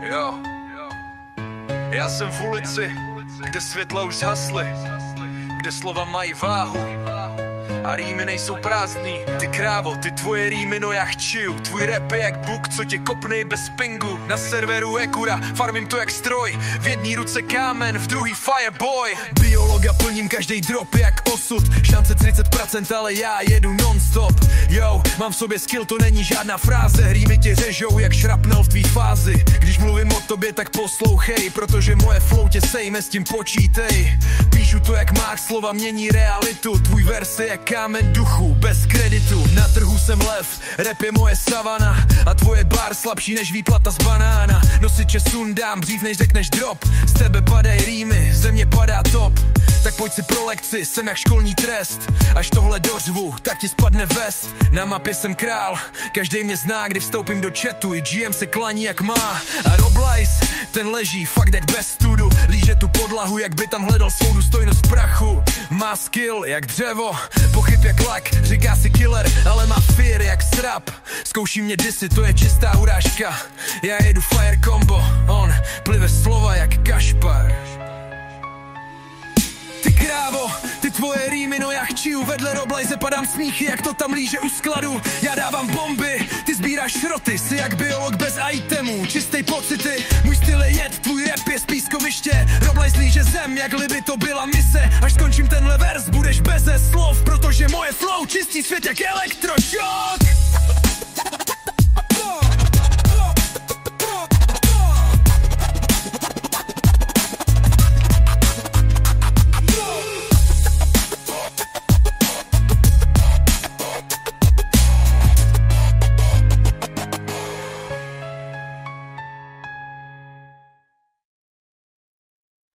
Jo, já jsem v ulici, kde světla už zhasly, kde slova mají váhu a rýmy nejsou prázdný. Ty krávo, ty tvoje rýmy, no já chčiju. Tvůj rap je jak buk, co tě kopnej bez pingu. Na serveru Ekura, farmím to jak stroj. V jedný ruce kámen, v druhý fireboy. Biologa plním každej drop jak osud. Šance 30%, ale já jedu non-stop. Yo, mám v sobě skill, to není žádná fráze. Rýmy tě řežou jak šrapnel v tvý fázi. Když mluvím o tobě, tak poslouchej, protože moje flow tě sejme, s tím počítej. Píšu to jak Mark, slova mění realitu. Tvůj vers je jak kámen duchu, bez kreditu. Na trhu jsem lev, rap je moje savana a tvoje bar slabší než výplata z banána. Nosiče sundám, dřív než řekneš drop. Z tebe padají rýmy, ze mě padá top. Tak pojď si pro lekci, jsem jak školní trest. Až tohle dořvu, tak ti spadne vest. Na mapě jsem král, každej mě zná, kdy vstoupím do chatu. I GM se klaní jak má. A Roblajs, ten leží, fakt dead bez studu. Líže tu podlahu, jak by tam hledal svou důstojnost prachu. Má skill jak dřevo, pochyb jak lak. Říká si killer, ale má fear jak srap. Zkouší mě disy, to je čistá urážka. Já jedu fire combo, on plive slova jak Kašpar. Ty krávo, ty tvoje rýmy, no já chčiju. Vedle Roblajze padám smíchy, jak to tam líže u skladu. Já dávám bomby, ty sbíráš šroty. Jsi jak biolog bez itemů, čistej pocity. Můj styl je jed, tvůj rap je z pískoviště. Roblajz líže zem, jak kdyby to byla mise. Až skončím tenhle vers, budeš beze slov, protože moje flow čistí svět jak elektrošok.